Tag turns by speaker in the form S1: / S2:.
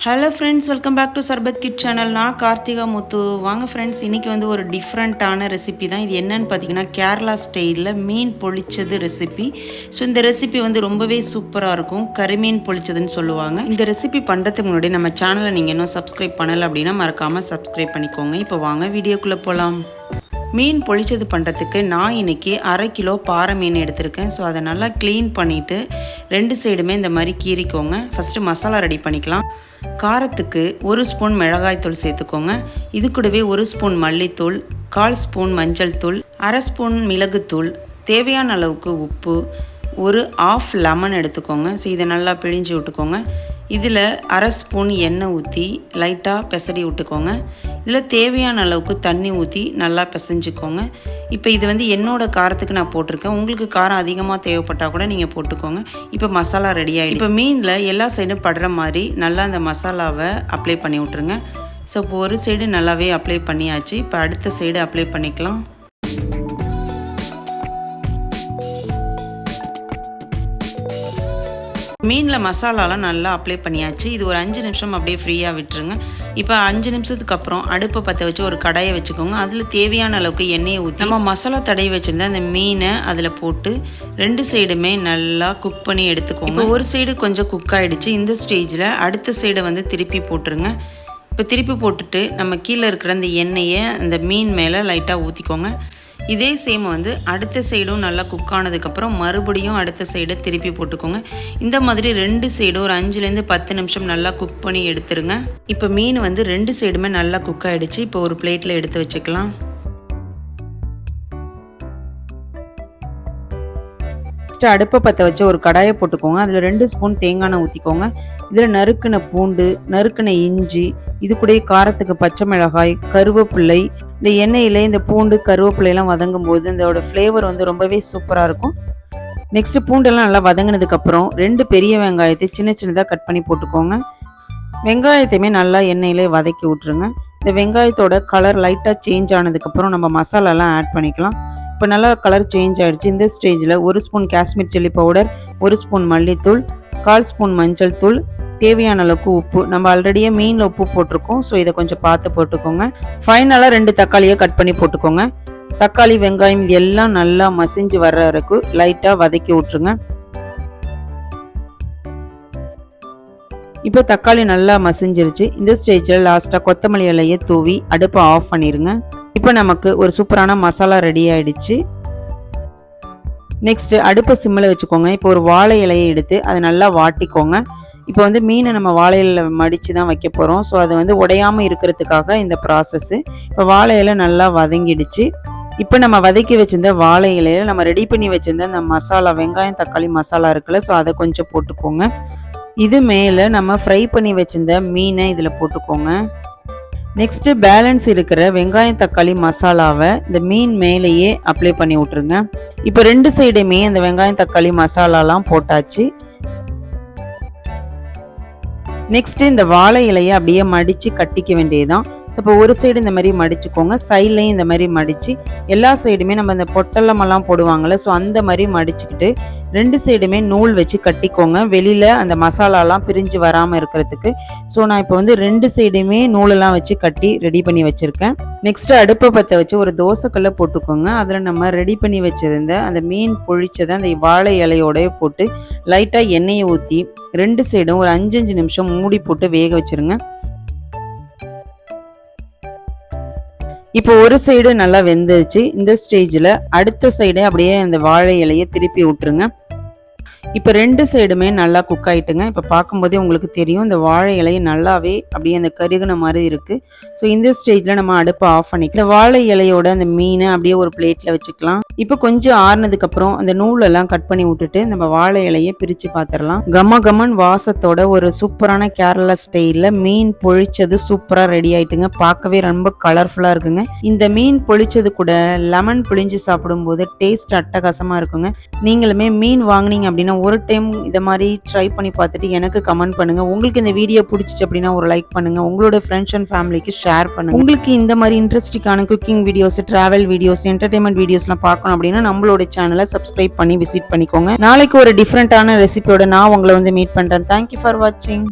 S1: Hello friends, welcome back to Sarbath Kid channel. நான் கார்த்திகா முத்து. வாங்க friends, இன்னைக்கு வந்து ஒரு டிஃப்ரெண்டான ரெசிபி தான். இது என்னன்னு பார்த்தீங்கன்னா கேரளா ஸ்டைலில் மீன் பொளிச்சது ரெசிபி. ஸோ இந்த ரெசிபி வந்து ரொம்பவே சூப்பராக இருக்கும். கரிமீன் பொளிச்சதுன்னு சொல்லுவாங்க. இந்த ரெசிபி பண்ணுறதுக்கு முன்னாடி நம்ம சேனலை நீங்கள் இன்னும் சப்ஸ்கிரைப் பண்ணலை அப்படின்னா மறக்காமல் சப்ஸ்கிரைப் பண்ணிக்கோங்க. இப்போ வாங்க வீடியோக்குள்ளே போகலாம். மீன் பொளிச்சது பண்ணுறதுக்கு நான் இன்றைக்கி 1/2 கிலோ பாறை மீன் எடுத்திருக்கேன். ஸோ அதை நல்லா க்ளீன் பண்ணிவிட்டு 2 சைடுமே இந்த மாதிரி கீறிக்கோங்க. ஃபஸ்ட்டு மசாலா ரெடி பண்ணிக்கலாம். காரத்துக்கு 1 ஸ்பூன் மிளகாய்த்தூள் சேர்த்துக்கோங்க. இது கூடவே 1 ஸ்பூன் மல்லித்தூள், 1/4 ஸ்பூன் மஞ்சள் தூள், 1/2 ஸ்பூன் மிளகுத்தூள், தேவையான அளவுக்கு உப்பு, ஒரு 1/2 லெமன் எடுத்துக்கோங்க. ஸோ இதை நல்லா பிழிஞ்சு விட்டுக்கோங்க. இதில் 1/2 ஸ்பூன் எண்ணெய் ஊற்றி லைட்டாக பிசறி விட்டுக்கோங்க. இதில் தேவையான அளவுக்கு தண்ணி ஊற்றி நல்லா பிசைஞ்சிக்கோங்க. இப்போ இது வந்து என்னோடய காரத்துக்கு நான் போட்டிருக்கேன். உங்களுக்கு காரம் அதிகமாக தேவைப்பட்டால் கூட நீங்கள் போட்டுக்கோங்க. இப்போ மசாலா ரெடி ஆகிடும். இப்போ மீனில் எல்லா சைடும் படுற மாதிரி நல்லா அந்த மசாலாவை அப்ளை பண்ணி விட்ருங்க. ஸோ இப்போ ஒரு சைடு நல்லாவே அப்ளை பண்ணியாச்சு. இப்போ அடுத்த சைடு அப்ளை பண்ணிக்கலாம். மீனில் மசாலாலாம் நல்லா அப்ளை பண்ணியாச்சு. இது ஒரு 5 நிமிஷம் அப்படியே ஃப்ரீயாக விட்டுருங்க. இப்போ 5 நிமிஷத்துக்கு அப்புறம் அடுப்பை பற்ற வச்சு ஒரு கடாயை வச்சுக்கோங்க. அதில் தேவையான அளவுக்கு எண்ணெயை ஊற்றி நம்ம மசாலா தடவி வச்சுருந்தா அந்த மீனை அதில் போட்டு 2 சைடுமே நல்லா குக் பண்ணி எடுத்துக்கோங்க. இப்போ ஒரு சைடு கொஞ்சம் குக் ஆகிடுச்சு. இந்த ஸ்டேஜில் அடுத்த சைடை வந்து திருப்பி போட்டுருங்க. இப்போ திருப்பி போட்டுட்டு நம்ம கீழே இருக்கிற அந்த எண்ணெயை அந்த மீன் மேலே லைட்டாக ஊற்றிக்கோங்க. இதே சேம் வந்து அடுத்த சைடும் நல்லா குக் ஆனதுக்கப்புறம் மறுபடியும் அடுத்த சைடை திருப்பி போட்டுக்கோங்க. இந்த மாதிரி 2 சைடும் ஒரு 5லேருந்து 10 நிமிஷம் நல்லா குக் பண்ணி எடுத்துருங்க. இப்போ மீன் வந்து 2 சைடுமே நல்லா குக் ஆகிடுச்சு. இப்போ ஒரு பிளேட்டில் எடுத்து வச்சுக்கலாம். அடுப்பை பற்ற வச்சு ஒரு கடாயை போட்டுக்கோங்க. அதில் 2 ஸ்பூன் தேங்காய் எண்ணெய் ஊற்றிக்கோங்க. இதில் நறுக்கின பூண்டு, நறுக்கின இஞ்சி, இது கூட காரத்துக்கு பச்சை மிளகாய், கருவேப்பிள்ளை, இந்த எண்ணெயில் இந்த பூண்டு கருவேப்பிள்ளையெல்லாம் வதங்கும் போது இதோட ஃப்ளேவர் வந்து ரொம்பவே சூப்பராக இருக்கும். நெக்ஸ்ட்டு பூண்டெல்லாம் நல்லா வதங்கினதுக்கப்புறம் 2 பெரிய வெங்காயத்தை சின்ன சின்னதாக கட் பண்ணி போட்டுக்கோங்க. வெங்காயத்தையுமே நல்லா எண்ணெயிலே வதக்கி விட்ருங்க. இந்த வெங்காயத்தோட கலர் லைட்டாக சேஞ்ச் ஆனதுக்கப்புறம் நம்ம மசாலாலாம் ஆட் பண்ணிக்கலாம். இப்போ நல்லா கலர் சேஞ்ச் ஆகிடுச்சு. இந்த ஸ்டேஜில் 1 spoon Kashmir chilli powder, 1 spoon மல்லித்தூள், 1/4 ஸ்பூன் மஞ்சள் தூள், தேவையான அளவுக்கு உப்பு. நம்ம ஆல்ரெடியே மீனில் உப்பு போட்டிருக்கோம். ஸோ இதை கொஞ்சம் பார்த்து போட்டுக்கோங்க. ஃபைனலாக 2 தக்காளியை கட் பண்ணி போட்டுக்கோங்க. தக்காளி வெங்காயம் இது எல்லாம் நல்லா மசிஞ்சு வர்ற வரைக்கும் லைட்டாக வதக்கி விட்ருங்க. இப்போ தக்காளி நல்லா மசிஞ்சிருச்சு. இந்த ஸ்டேஜில் லாஸ்ட்டாக கொத்தமல்லி இலையை தூவி அடுப்பை ஆஃப் பண்ணிடுங்க. இப்போ நமக்கு ஒரு சூப்பரான மசாலா ரெடி ஆகிடுச்சு. நெக்ஸ்ட்டு அடுப்பை சிம்மில் வச்சுக்கோங்க. இப்போ ஒரு வாழை இலையை எடுத்து அதை நல்லா வாட்டிக்கோங்க. இப்போ வந்து மீனை நம்ம வாழை இலையில மடித்து தான் வைக்க போகிறோம். ஸோ அது வந்து உடையாமல் இருக்கிறதுக்காக இந்த ப்ராசஸ்ஸு. இப்போ வாழை இலை நல்லா வதங்கிடுச்சு. இப்போ நம்ம வதக்கி வச்சிருந்த வாழை இலையில் நம்ம ரெடி பண்ணி வச்சுருந்த அந்த மசாலா வெங்காயம் தக்காளி மசாலா இருக்குல்ல, ஸோ அதை கொஞ்சம் போட்டுக்கோங்க. இது மேலே நம்ம ஃப்ரை பண்ணி வச்சிருந்த மீனை இதில் போட்டுக்கோங்க. நெக்ஸ்ட்டு பேலன்ஸ் இருக்கிற வெங்காயம் தக்காளி மசாலாவை இந்த மீன் மேலேயே அப்ளை பண்ணி விட்ருங்க. இப்போ 2 சைடுமே அந்த வெங்காயம் தக்காளி மசாலாலாம் போட்டாச்சு. நெக்ஸ்ட்டு இந்த வாழை இலையை அப்படியே மடித்து கட்டிக்க வேண்டியதுதான். ஸோ இப்போ ஒரு சைடு இந்த மாதிரி மடிச்சுக்கோங்க, சைட்லையும் இந்த மாதிரி மடித்து எல்லா சைடுமே நம்ம இந்த பொட்டலமெல்லாம் போடுவாங்கள்ல, ஸோ அந்த மாதிரி மடிச்சுக்கிட்டு 2 சைடுமே நூல் வச்சு கட்டிக்கோங்க. வெளியில் அந்த மசாலாலாம் பிரிஞ்சு வராமல் இருக்கிறதுக்கு. ஸோ நான் இப்போ வந்து 2 சைடுமே நூலெல்லாம் வச்சு கட்டி ரெடி பண்ணி வச்சுருக்கேன். நெக்ஸ்ட்டு அடுப்பை பற்ற வச்சு ஒரு தோசைக்கல்லை போட்டுக்கோங்க. அதில் நம்ம ரெடி பண்ணி வச்சுருந்த அந்த மீன் பொழிச்சதை அந்த வாழை இலையோடய போட்டு லைட்டாக எண்ணெயை ஊற்றி 2 சைடும் ஒரு 5 நிமிஷம் மூடி போட்டு வேக வச்சுருங்க. இப்போ ஒரு சைடு நல்லா வெந்துருச்சு. இந்த ஸ்டேஜில் அடுத்த சைடே அப்படியே அந்த வாழை இலையை திருப்பி விட்டுருங்க. இப்போ 2 சைடுமே நல்லா குக் ஆகிட்டுங்க. இப்போ பார்க்கும்போதே உங்களுக்கு தெரியும் இந்த வாழை இலையை நல்லாவே அப்படியே அந்த கருகுன மாதிரி இருக்குது. ஸோ இந்த ஸ்டேஜில் நம்ம அடுப்பை ஆஃப் பண்ணிக்கலாம். இந்த வாழை இலையோட அந்த மீனை அப்படியே ஒரு பிளேட்டில் வச்சுக்கலாம். இப்போ கொஞ்சம் ஆறுனதுக்கப்புறம் அந்த நூலெல்லாம் கட் பண்ணி விட்டுட்டு நம்ம வாழை இலையை பிரித்து பார்த்துடலாம். கமன் வாசத்தோட ஒரு சூப்பரான கேரளா ஸ்டைலில் மீன் பொழிச்சது சூப்பராக ரெடி ஆகிட்டுங்க. பார்க்கவே ரொம்ப கலர்ஃபுல்லாக இருக்குங்க. இந்த மீன் பொழிச்சது கூட லெமன் புழிஞ்சு சாப்பிடும்போது டேஸ்ட் அட்டகாசமாக இருக்குங்க. நீங்களுமே மீன் வாங்கினீங்க அப்படின்னா ஒரு டைம் இதை மாதிரி ட்ரை பண்ணி பார்த்துட்டு எனக்கு கமெண்ட் பண்ணுங்கள். உங்களுக்கு இந்த வீடியோ பிடிச்சிச்சு அப்படின்னா ஒரு லைக் பண்ணுங்கள். உங்களோட ஃப்ரெண்ட்ஸ் அண்ட் ஃபேமிலிக்கு ஷேர் பண்ணுங்கள். உங்களுக்கு இந்த மாதிரி இன்ட்ரெஸ்டிங்கான cooking videos, travel videos, entertainment வீடியோஸ்லாம் பார்க்கணும் அப்படின்னா நம்மளோட சேனலை சப்ஸ்கிரைப் பண்ணி விசிட் பண்ணிக்கோங்க. நாளைக்கு ஒரு டிஃப்ரெண்டான ரெசிபியோட நான் உங்களை வந்து மீட் பண்ணுறேன். தேங்க்யூ ஃபார் வாட்சிங்.